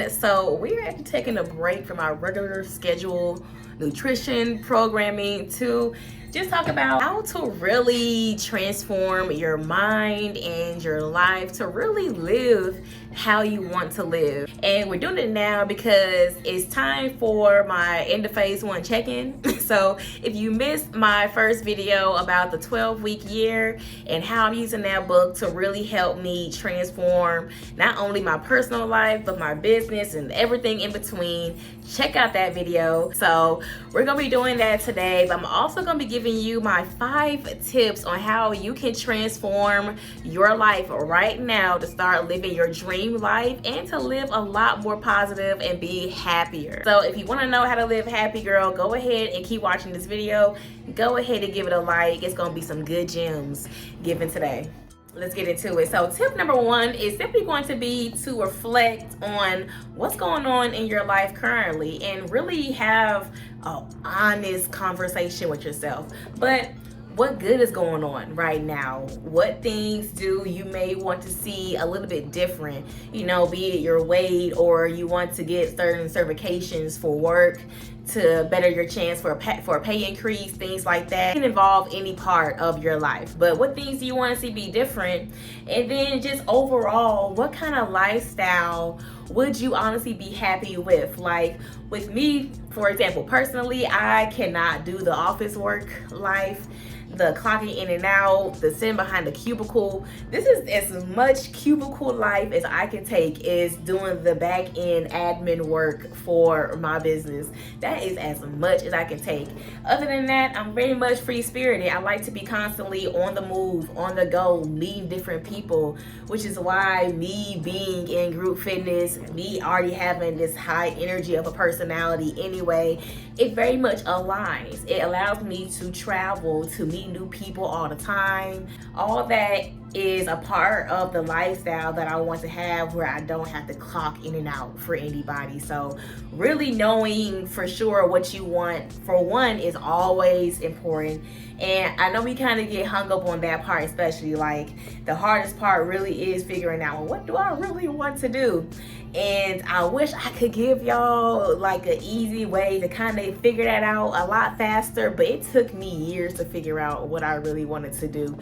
everyone. So we're actually taking a break from our regular schedule nutrition programming to just talk about how to really transform your mind and your life to really live how you want to live. And we're doing it now because it's time for my end of phase 1 check-in. So if you missed my first video about the 12-week year and how I'm using that book to really help me transform not only my personal life but my business and everything in between, check out that video. So we're gonna be doing that today, but I'm also gonna be giving you my 5 tips on how you can transform your life right now to start living your dream life and to live a lot more positive and be happier. So if you want to know how to live happy, girl, go ahead and keep watching this video. Go ahead and give it a like. It's gonna be some good gems given today. Let's get into it. So tip number 1 is simply going to be to reflect on what's going on in your life currently and really have an honest conversation with yourself. But what good is going on right now? What things do you may want to see a little bit different? You know, be it your weight or you want to get certain certifications for work to better your chance for a pay increase, things like that. It can involve any part of your life. But what things do you want to see be different? And then just overall, what kind of lifestyle would you honestly be happy with? Like with me, for example, personally, I cannot do the office work life, the clocking in and out, the sitting behind the cubicle. This is as much cubicle life as I can take is doing the back end admin work for my business. That is as much as I can take. Other than that, I'm very much free spirited. I like to be constantly on the move, on the go, meeting different people, which is why me being in group fitness, me already having this high energy of a personality anyway, it very much aligns. It allows me to travel, to meet new people all the time. All that is a part of the lifestyle that I want to have where I don't have to clock in and out for anybody. So really knowing for sure what you want, for one, is always important. And I know we kind of get hung up on that part, especially like the hardest part really is figuring out, well, what do I really want to do? And I wish I could give y'all like an easy way to kind of figure that out a lot faster, but it took me years to figure out what I really wanted to do.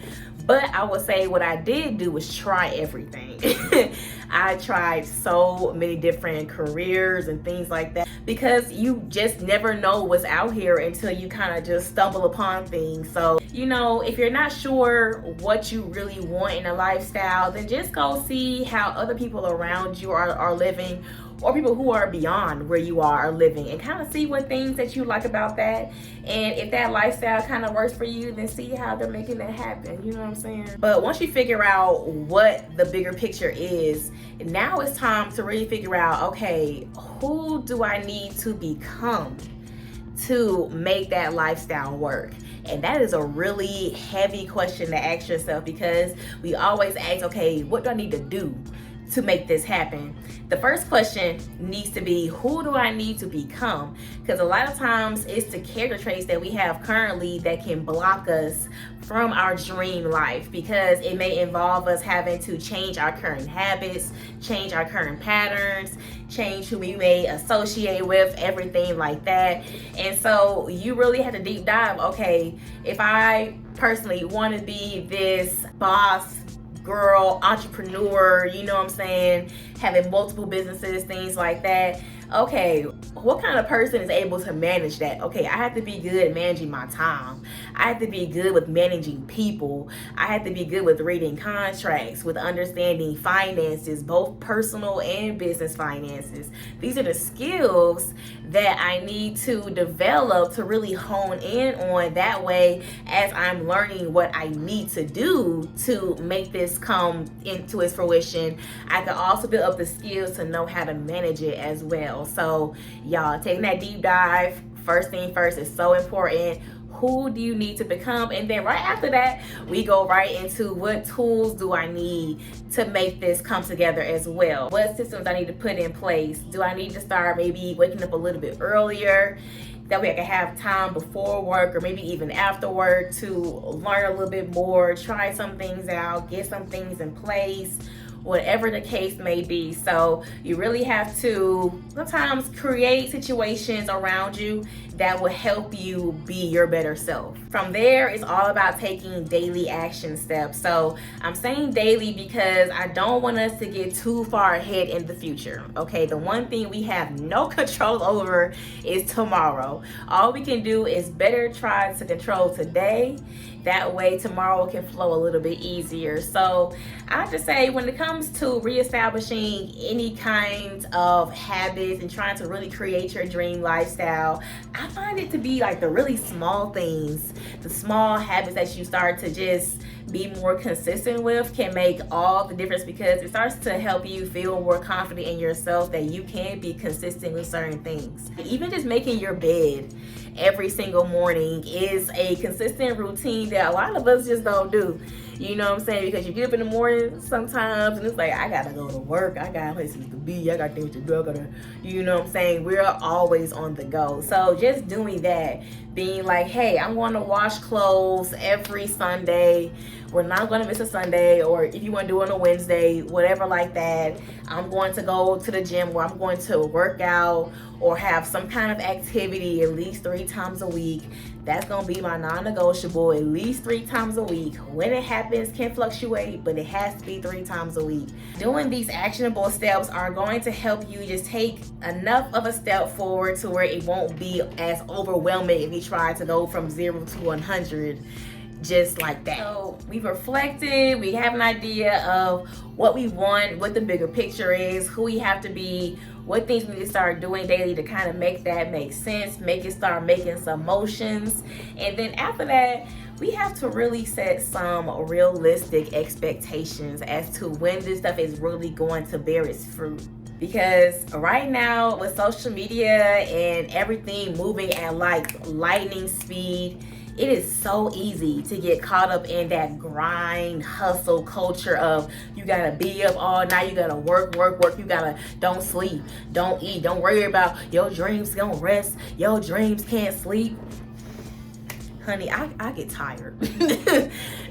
But I would say what I did do was try everything. I tried so many different careers and things like that because you just never know what's out here until you kind of just stumble upon things. So, you know, if you're not sure what you really want in a lifestyle, then just go see how other people around you are living, or people who are beyond where you are living, and kind of see what things that you like about that. And if that lifestyle kind of works for you, then see how they're making that happen. You know what I'm saying? But once you figure out what the bigger picture is, now it's time to really figure out, okay, who do I need to become to make that lifestyle work? And that is a really heavy question to ask yourself, because we always ask, okay, what do I need to do to make this happen? The first question needs to be, who do I need to become? Because a lot of times it's the character traits that we have currently that can block us from our dream life, because it may involve us having to change our current habits, change our current patterns, change who we may associate with, everything like that. And so you really have to deep dive, okay, if I personally want to be this boss girl, entrepreneur, you know what I'm saying, having multiple businesses, things like that. Okay, what kind of person is able to manage that? Okay, I have to be good at managing my time. I have to be good with managing people. I have to be good with reading contracts, with understanding finances, both personal and business finances. These are the skills that I need to develop to really hone in on. That way, as I'm learning what I need to do to make this come into its fruition, I can also build up the skills to know how to manage it as well. So y'all, taking that deep dive, first thing first is so important. Who do you need to become? And then right after that, we go right into what tools do I need to make this come together as well? What systems I need to put in place? Do I need to start maybe waking up a little bit earlier? That way I can have time before work or maybe even after work to learn a little bit more, try some things out, get some things in place. whatever the case may be. So you really have to sometimes create situations around you that will help you be your better self. From there, it's all about taking daily action steps. So I'm saying daily because I don't want us to get too far ahead in the future. Okay, the one thing we have no control over is tomorrow. All we can do is better try to control today. That way tomorrow can flow a little bit easier. So I have to say, when it comes to reestablishing any kind of habits and trying to really create your dream lifestyle, I find it to be like the really small things, the small habits that you start to just be more consistent with can make all the difference, because it starts to help you feel more confident in yourself that you can be consistent with certain things. Even just making your bed every single morning is a consistent routine that a lot of us just don't do. You know what I'm saying? Because you get up in the morning sometimes and it's like, I gotta go to work, I got places to be, I got things to do, I gotta, you know what I'm saying? We're always on the go. So just doing that, being like, hey, I'm going to wash clothes every Sunday. We're not going to miss a Sunday, or if you want to do it on a Wednesday, whatever like that. I'm going to go to the gym, where I'm going to work out or have some kind of activity at least 3 times a week. That's going to be my non-negotiable, at least 3 times a week. When it happens can fluctuate, but it has to be 3 times a week. Doing these actionable steps are going to help you just take enough of a step forward to where it won't be as overwhelming if you try to go from 0 to 100 just like that. So we've reflected, we have an idea of what we want, what the bigger picture is, who we have to be, what things we need to start doing daily to kind of make that make sense, make it start making some motions. And then after that, we have to really set some realistic expectations as to when this stuff is really going to bear its fruit. Because right now with social media and everything moving at like lightning speed, it is so easy to get caught up in that grind, hustle culture of you gotta be up all night, you gotta work, you gotta don't sleep, don't eat, don't worry about your dreams gonna rest, your dreams can't sleep. Honey, I get tired.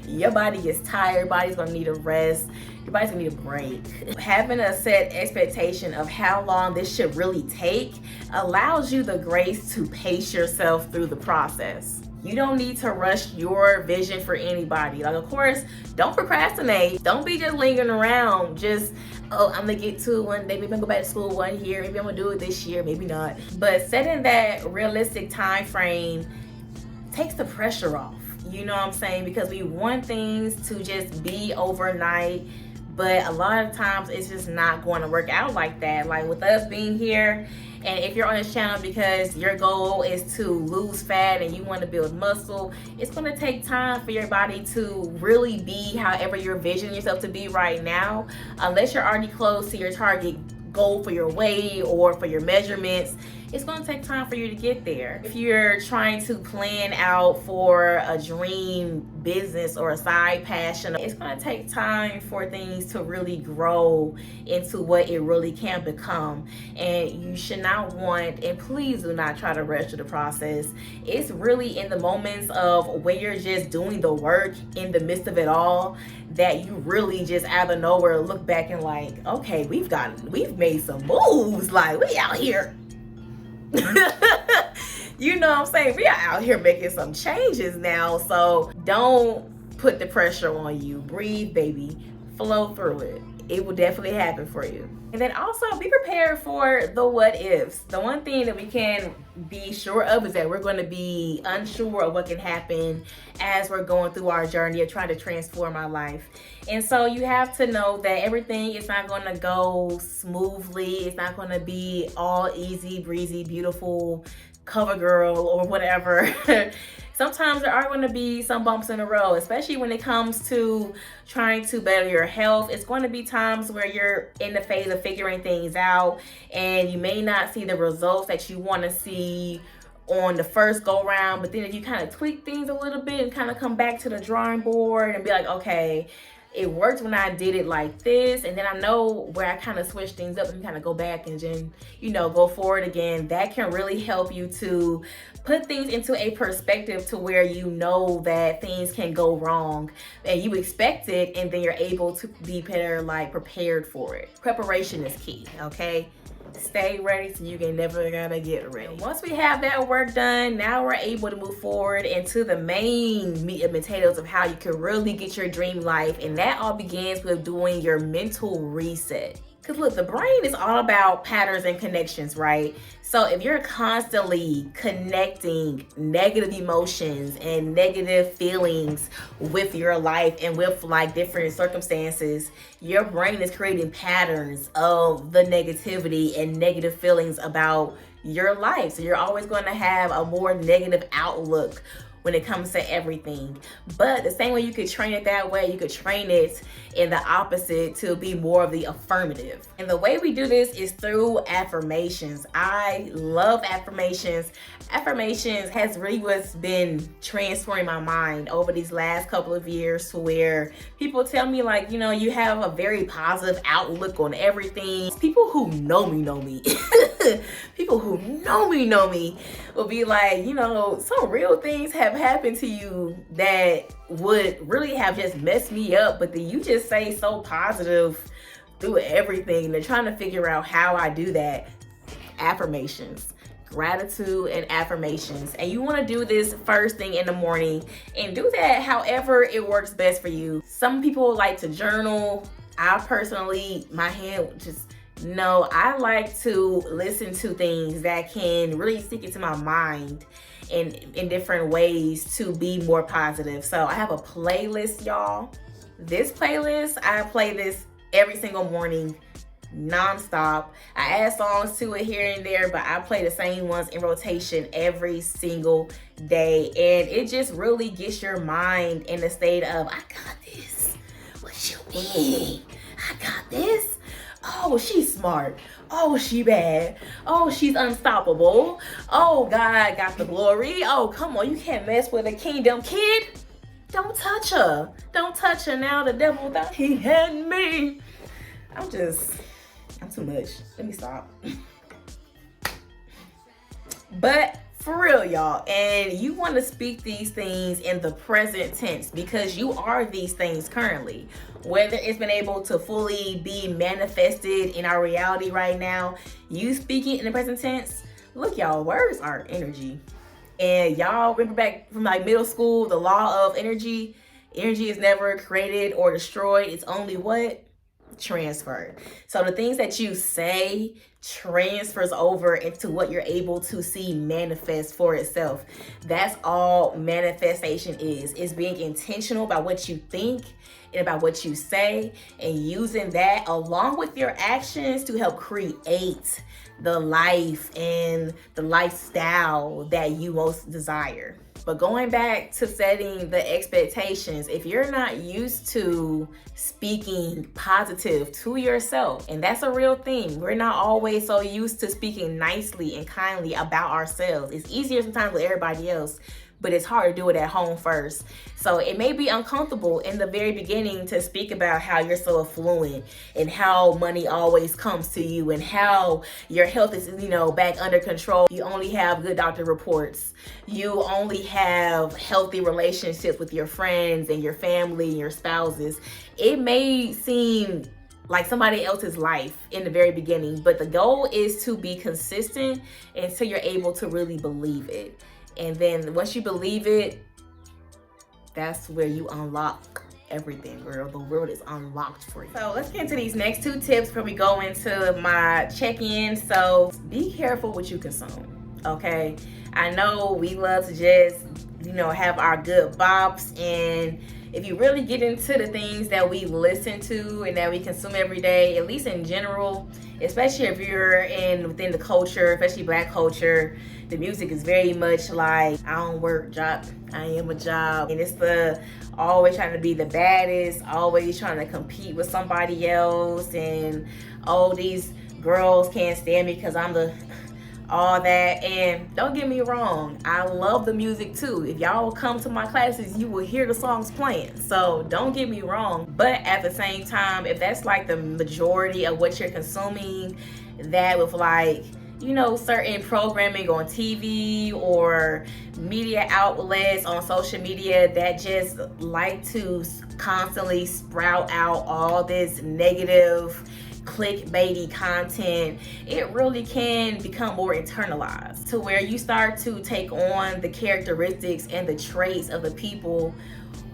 Your body gets tired, body's gonna need a rest, your body's gonna need a break. Having a set expectation of how long this should really take allows you the grace to pace yourself through the process. You don't need to rush your vision for anybody. Like, of course, don't procrastinate. Don't be just lingering around. Just, oh, I'm gonna get to it one day. Maybe I'm gonna go back to school one year. Maybe I'm gonna do it this year. Maybe not. But setting that realistic time frame takes the pressure off. You know what I'm saying? Because we want things to just be overnight, but a lot of times it's just not going to work out like that. Like with us being here, and if you're on this channel because your goal is to lose fat and you want to build muscle, it's going to take time for your body to really be however you're envisioning yourself to be right now. Unless you're already close to your target goal for your weight or for your measurements, it's going to take time for you to get there. If you're trying to plan out for a dream business or a side passion, it's going to take time for things to really grow into what it really can become. And you should not want, and please do not try to rush through the process. It's really in the moments of when you're just doing the work in the midst of it all that you really just out of nowhere look back and like, okay, we've made some moves. Like, we out here. You know what I'm saying? We are out here making some changes now. So don't put the pressure on you. Breathe, baby. Flow through it. It will definitely happen for you. And then also be prepared for the what ifs. The one thing that we can be sure of is that we're going to be unsure of what can happen as we're going through our journey of trying to transform our life. And so you have to know that everything is not going to go smoothly. It's not going to be all easy, breezy, beautiful, cover girl or whatever. Sometimes there are going to be some bumps in the road, especially when it comes to trying to better your health. It's going to be times where you're in the phase of figuring things out and you may not see the results that you want to see on the first go round. But then if you kind of tweak things a little bit and kind of come back to the drawing board and be like, okay, it worked when I did it like this, and then I know where I kind of switch things up and kind of go back and then, you know, go forward again. That can really help you to put things into a perspective to where you know that things can go wrong and you expect it, and then you're able to be better, like, prepared for it. Preparation is key, okay? Stay ready so you can never gotta get ready. Once we have that work done, now we're able to move forward into the main meat and potatoes of how you can really get your dream life. And that all begins with doing your mental reset. Because look, the brain is all about patterns and connections, right? So if you're constantly connecting negative emotions and negative feelings with your life and with like different circumstances, your brain is creating patterns of the negativity and negative feelings about your life. So you're always going to have a more negative outlook when it comes to everything. But the same way you could train it that way, you could train it in the opposite to be more of the affirmative. And the way we do this is through affirmations. I love affirmations. Affirmations has really what's been transforming my mind over these last couple of years, to where people tell me, like, you know, you have a very positive outlook on everything. People who know me people who know me will be like, you know, some real things have happened to you that would really have just messed me up, but then you just say so positive through everything. They're trying to figure out how I do that. Affirmations, gratitude and affirmations. And you want to do this first thing in the morning, and do that however it works best for you. Some people like to journal. I personally, my hand just, no, I like to listen to things that can really stick into my mind in different ways to be more positive. So I have a playlist, y'all. This playlist, I play this every single morning, non-stop. I add songs to it here and there, but I play the same ones in rotation every single day. And it just really gets your mind in the state of, I got this. What you mean? I got this? Oh, she's smart. Oh, she bad. Oh, she's unstoppable. Oh, God got the glory. Oh, come on, you can't mess with a kingdom kid. Don't touch her. Don't touch her now. The devil thought he had me. I'm too much. Let me stop. But for real, y'all, and you want to speak these things in the present tense, because you are these things currently. Whether it's been able to fully be manifested in our reality right now, you speaking in the present tense, look, y'all, words are energy. And y'all remember back from like middle school, the law of energy. Energy is never created or destroyed. It's only what? Transferred. So the things that you say transfers over into what you're able to see manifest for itself. That's all manifestation is. It's being intentional about what you think and about what you say, and using that along with your actions to help create the life and the lifestyle that you most desire. But going back to setting the expectations, if you're not used to speaking positive to yourself, and that's a real thing, we're not always so used to speaking nicely and kindly about ourselves. It's easier sometimes with everybody else, but it's hard to do it at home first. So it may be uncomfortable in the very beginning to speak about how you're so affluent and how money always comes to you and how your health is, you know, back under control. You only have good doctor reports. You only have healthy relationships with your friends and your family and your spouses. It may seem like somebody else's life in the very beginning, but the goal is to be consistent until you're able to really believe it. And then once you believe it, that's where you unlock everything, girl. The world is unlocked for you. So let's get into these next two tips before we go into my check-in. So be careful what you consume, okay? I know we love to just, you know, have our good bops, and if you really get into the things that we listen to and that we consume every day, at least in general, especially if you're within the culture, especially Black culture, the music is very much like, I don't work, job, I am a job. And it's the always trying to be the baddest, always trying to compete with somebody else, and oh, these girls can't stand me because I'm the, all that. And don't get me wrong, I love the music too. If y'all come to my classes, you will hear the songs playing, so don't get me wrong. But at the same time, if that's like the majority of what you're consuming, that with like, you know, certain programming on TV or media outlets on social media that just like to constantly sprout out all this negative clickbaity content, it really can become more internalized to where you start to take on the characteristics and the traits of the people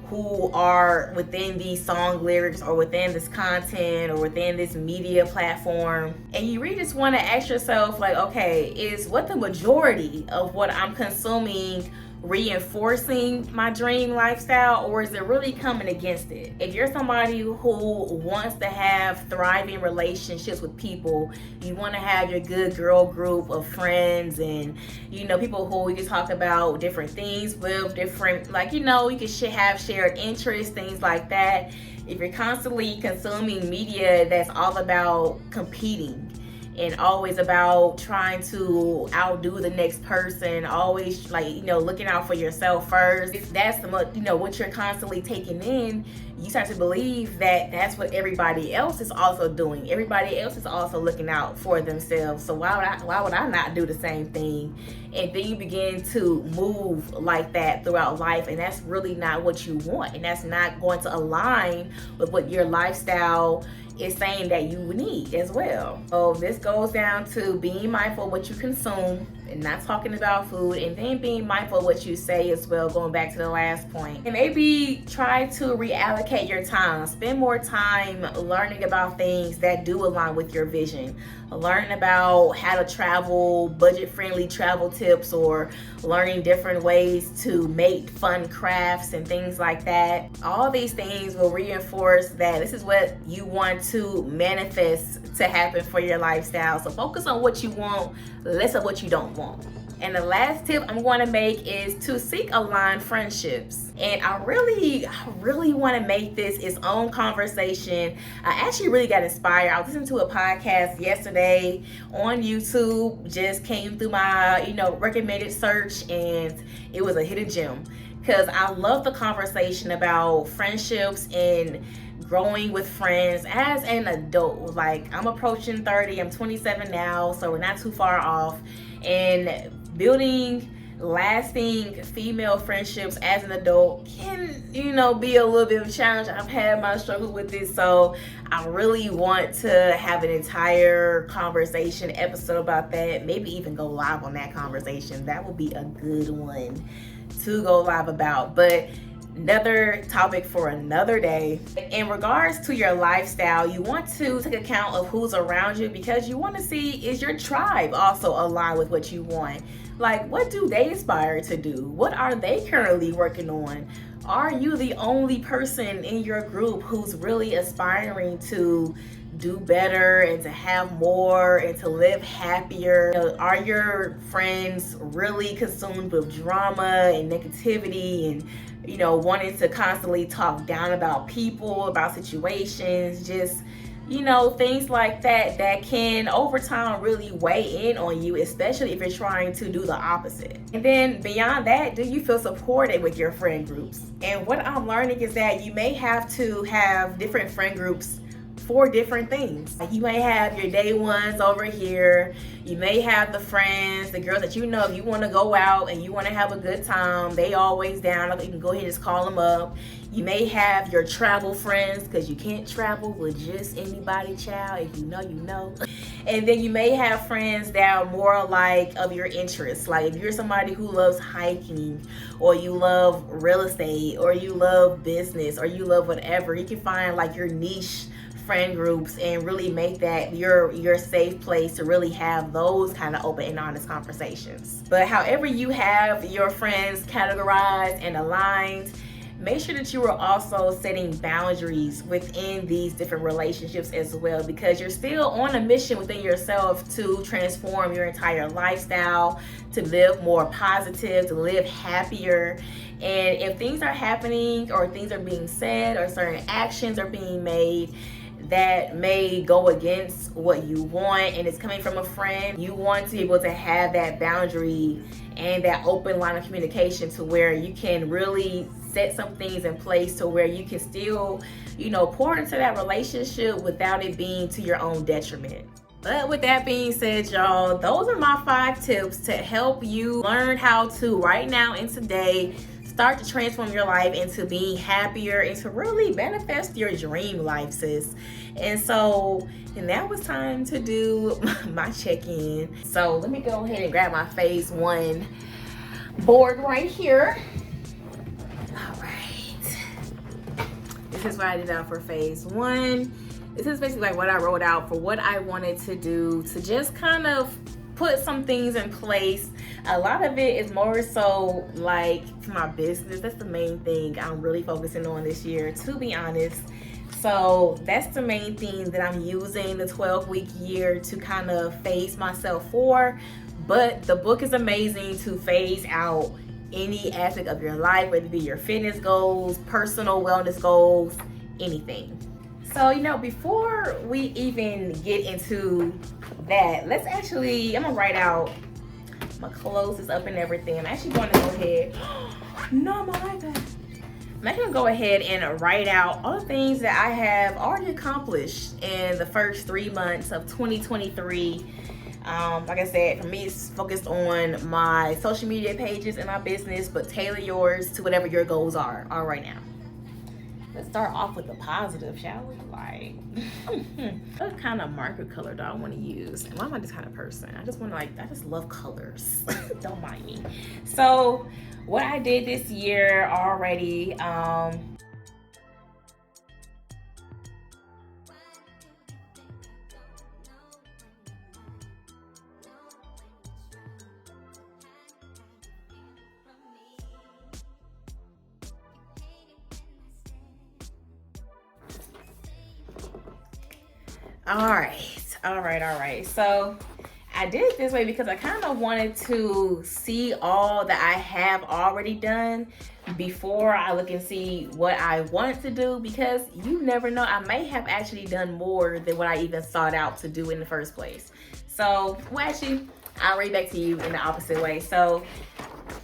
who are within these song lyrics or within this content or within this media platform. And you really just want to ask yourself, like, okay, is what the majority of what I'm consuming reinforcing my dream lifestyle, or is it really coming against it? If you're somebody who wants to have thriving relationships with people, you want to have your good girl group of friends and, you know, people who you can talk about different things with, different, like, you know, you can have shared interests, things like that. If you're constantly consuming media that's all about competing and always about trying to outdo the next person, always, like, you know, looking out for yourself first, if that's the, you know, what you're constantly taking in, you start to believe that that's what everybody else is also doing. Everybody else is also looking out for themselves. So why would I not do the same thing? And then you begin to move like that throughout life, and that's really not what you want, and that's not going to align with what your lifestyle is saying that you need as well. So this goes down to being mindful of what you consume and not talking about food, and then being mindful of what you say as well, going back to the last point. And maybe try to reallocate your time. Spend more time learning about things that do align with your vision. Learn about how to travel, budget-friendly travel tips, or learning different ways to make fun crafts and things like that. All these things will reinforce that this is what you want to manifest to happen for your lifestyle. So focus on what you want, less of what you don't want. And the last tip I'm going to make is to seek aligned friendships. And I really want to make this its own conversation. I actually really got inspired. I was listening to a podcast yesterday on YouTube, just came through my, you know, recommended search, and it was a hidden gem. Because I love the conversation about friendships and growing with friends as an adult. Like, I'm approaching 30, I'm 27 now, so we're not too far off. And building lasting female friendships as an adult can, you know, be a little bit of a challenge. I've had my struggle with this, so I really want to have an entire conversation episode about that, maybe even go live on that conversation. That would be a good one to go live about, but another topic for another day. In regards to your lifestyle, you want to take account of who's around you, because you want to see, is your tribe also aligned with what you want? Like, what do they aspire to do? What are they currently working on? Are you the only person in your group who's really aspiring to do better and to have more and to live happier? You know, are your friends really consumed with drama and negativity and, you know, wanting to constantly talk down about people, about situations, just, you know, things like that that can over time really weigh in on you, especially if you're trying to do the opposite. And then beyond that, do you feel supported with your friend groups? And what I'm learning is that you may have to have different friend groups for different things. Like, you may have your day ones over here. You may have the friends, the girls that you know, if you want to go out and you want to have a good time, they always down. You can go ahead and just call them up. You may have your travel friends, because you can't travel with just anybody, child. If you know, you know. And then you may have friends that are more like of your interests. Like, if you're somebody who loves hiking, or you love real estate, or you love business, or you love whatever, you can find like your niche friend groups and really make that your safe place to really have those kind of open and honest conversations. But however you have your friends categorized and aligned, make sure that you are also setting boundaries within these different relationships as well, because you're still on a mission within yourself to transform your entire lifestyle, to live more positive, to live happier. And if things are happening or things are being said or certain actions are being made that may go against what you want and it's coming from a friend, you want to be able to have that boundary and that open line of communication to where you can really set some things in place to where you can still, you know, pour into that relationship without it being to your own detriment. But with that being said, y'all, those are my 5 tips to help you learn how to right now and today start to transform your life into being happier and to really manifest your dream life, sis. And so now it's time to do my check-in. So let me go ahead and grab my phase 1 board right here. All right. This is what I did out for phase 1. This is basically like what I wrote out for what I wanted to do to just kind of put some things in place. A lot of it is more so like for my business. That's the main thing I'm really focusing on this year, to be honest. So that's the main thing that I'm using the 12-week year to kind of phase myself for. But the book is amazing to phase out any aspect of your life, whether it be your fitness goals, personal wellness goals, anything. So, you know, before we even get into that, let's actually, I'm gonna write out, my clothes is up and everything. I'm actually going to go ahead, no, my iPad. I'm actually gonna go ahead and write out all the things that I have already accomplished in the first 3 months of 2023. Like I said, for me, it's focused on my social media pages and my business, but tailor yours to whatever your goals are right now. Let's start off with the positive, shall we? Like, what kind of marker color do I want to use? And why am I this kind of person? I just want to I just love colors. Don't mind me. So, what I did this year already, all right. So I did it this way because I kind of wanted to see all that I have already done before I look and see what I want to do, because you never know, I may have actually done more than what I even sought out to do in the first place. So, well, actually, I'll read back to you in the opposite way. So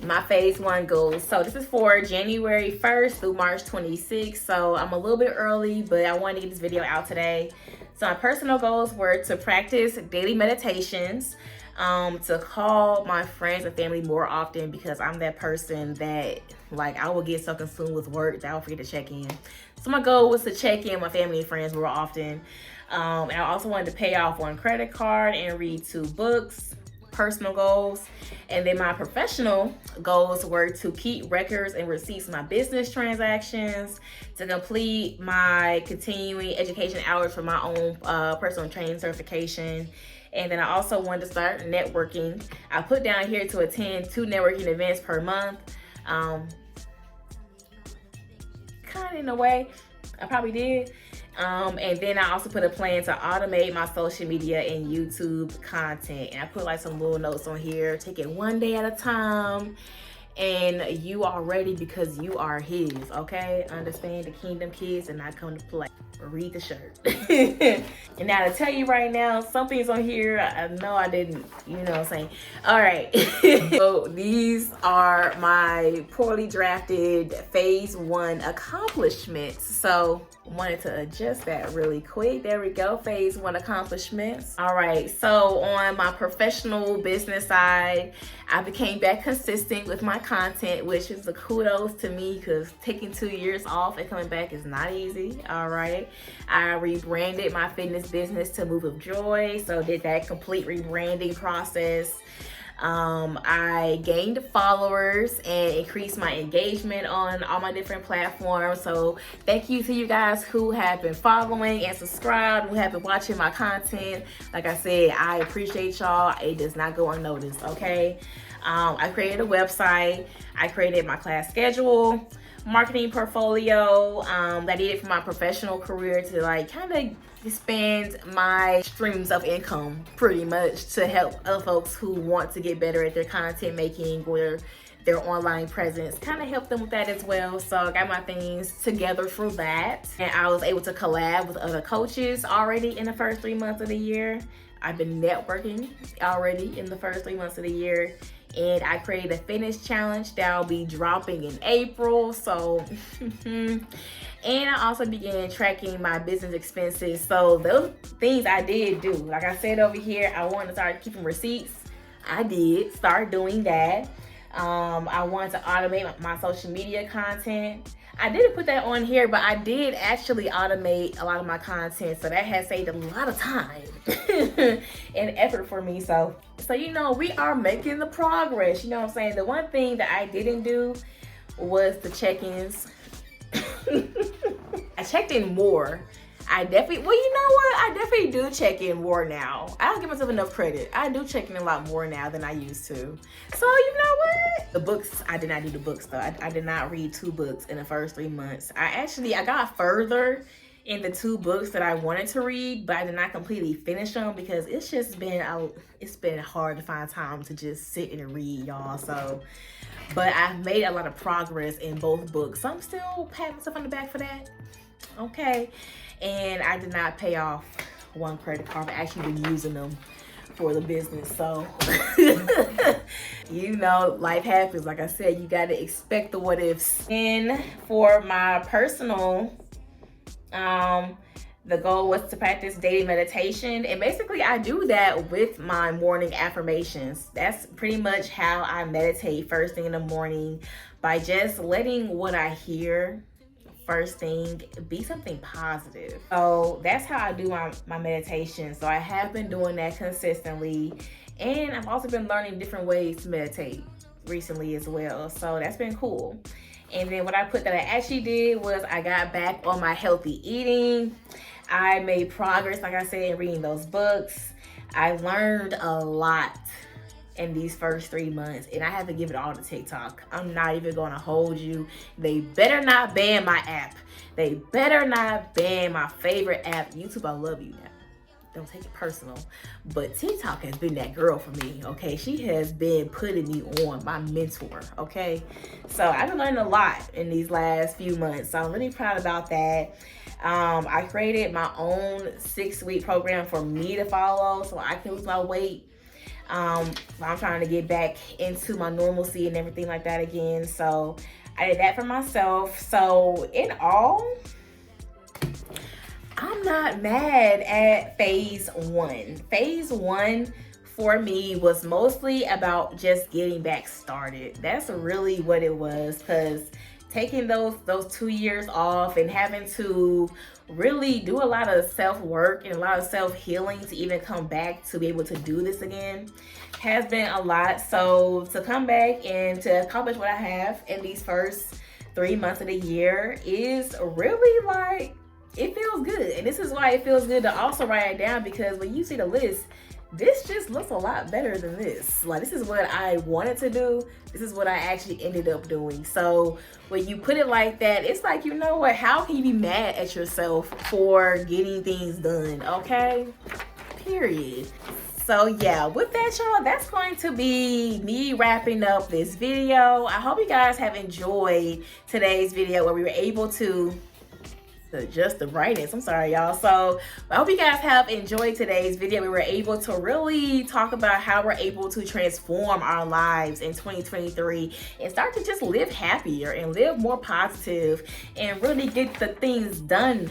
my phase 1 goals. So this is for January 1st through March 26th. So I'm a little bit early, but I wanted to get this video out today. So my personal goals were to practice daily meditations, to call my friends and family more often, because I'm that person that I will get so consumed with work that I'll forget to check in. So my goal was to check in with my family and friends more often. And I also wanted to pay off 1 credit card and read 2 books. Personal goals. And then my professional goals were to keep records and receipts of my business transactions, to complete my continuing education hours for my own personal training certification. And then I also wanted to start networking. I put down here to attend 2 networking events per month. Kind of in a way, I probably did. And then I also put a plan to automate my social media and YouTube content. And I put some little notes on here. Take it 1 day at a time. And you are ready because you are his, okay? Understand, the kingdom kids are not coming to play. Read the shirt. And now to tell you right now, some things on here, I know I didn't, you know what I'm saying? All right. So these are my poorly drafted phase 1 accomplishments. So wanted to adjust that really quick. There we go, phase 1 accomplishments. All right, so on my professional business side, I became back consistent with my content, which is the kudos to me, because taking 2 years off and coming back is not easy. All right, I rebranded my fitness business to Move of Joy, so did that complete rebranding process. I gained followers and increased my engagement on all my different platforms. So thank you to you guys who have been following and subscribed, who have been watching my content. Like I said, I appreciate y'all. It does not go unnoticed, okay? I created a website. I created my class schedule, marketing portfolio that I needed for my professional career to kind of expand my streams of income, pretty much, to help other folks who want to get better at their content making or their online presence, kind of help them with that as well. So I got my things together for that. And I was able to collab with other coaches already in the first 3 months of the year. I've been networking already in the first 3 months of the year. And I created a fitness challenge that will be dropping in April. So, and I also began tracking my business expenses. So those things I did do. Like I said over here, I wanted to start keeping receipts. I did start doing that. I wanted to automate my social media content. I didn't put that on here, but I did actually automate a lot of my content. So that has saved a lot of time and effort for me. So you know, we are making the progress. You know what I'm saying? The one thing that I didn't do was the check-ins. I checked in more. Well, you know what? I definitely do check in more now. I don't give myself enough credit. I do check in a lot more now than I used to. So you know what? The books, I did not do the books though. I did not read 2 books in the first 3 months. I got further in the 2 books that I wanted to read, but I did not completely finish them because it's just been hard to find time to just sit and read, y'all. So, but I've made a lot of progress in both books. So I'm still patting myself on the back for that. Okay. And I did not pay off 1 credit card. I've actually been using them for the business. So, you know, life happens. Like I said, you got to expect the what ifs. And for my personal, the goal was to practice daily meditation. And basically I do that with my morning affirmations. That's pretty much how I meditate first thing in the morning, by just letting what I hear first thing be something positive. So that's how I do my meditation. So I have been doing that consistently, and I've also been learning different ways to meditate recently as well. So that's been cool. And then what I put that I actually did was I got back on my healthy eating. I made progress, like I said, in reading those books. I learned a lot in these first 3 months, and I have to give it all to TikTok. I'm not even gonna hold you. They better not ban my app. They better not ban my favorite app. YouTube, I love you now. Don't take it personal. But TikTok has been that girl for me, okay? She has been putting me on, my mentor, okay? So I've been learning a lot in these last few months. So I'm really proud about that. I created my own 6-week program for me to follow so I can lose my weight. I'm trying to get back into my normalcy and everything like that again. So I did that for myself. So in all, I'm not mad at phase 1. Phase 1 for me was mostly about just getting back started. That's really what it was, because taking those 2 years off and having to really do a lot of self-work and a lot of self-healing to even come back to be able to do this again has been a lot. So to come back and to accomplish what I have in these first 3 months of the year is really like, it feels good. And this is why it feels good to also write it down, because when you see the list, this just looks a lot better than this. Like, this is what I wanted to do. This is what I actually ended up doing. So when you put it like that, it's like, you know what? How can you be mad at yourself for getting things done? Okay? Period. So yeah, with that, y'all, that's going to be me wrapping up this video. I hope you guys have enjoyed today's video where we were able to adjust the brightness. I'm sorry, y'all. So I hope you guys have enjoyed today's video. We were able to really talk about how we're able to transform our lives in 2023 and start to just live happier and live more positive and really get the things done,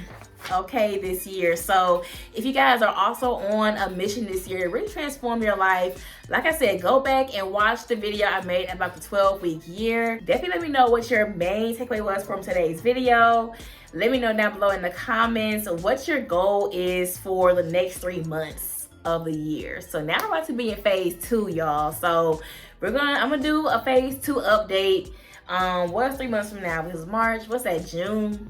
okay, this year. So if you guys are also on a mission this year to really transform your life, like I said, go back and watch the video I made about the 12-week year. Definitely let me know what your main takeaway was from today's video. Let me know down below in the comments what your goal is for the next 3 months of the year. So now I'm about to be in phase 2, y'all. So I'm gonna do a phase 2 update. What's 3 months from now? Because March, what's that, June,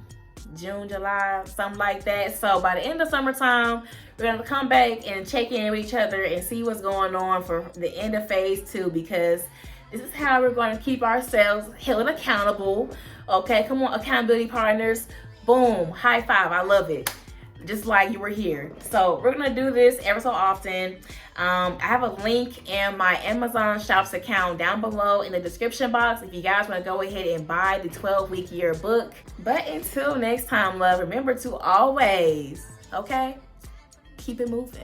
July, something like that. So by the end of summertime, we're gonna come back and check in with each other and see what's going on for the end of phase 2, because this is how we're going to keep ourselves held and accountable. Okay, come on, accountability partners. Boom, high five, I love it. just like you were here. So we're gonna do this ever so often. I have a link in my Amazon Shops account down below in the description box if you guys want to go ahead and buy the 12-week year book. But until next time, love, remember to always, okay, keep it moving.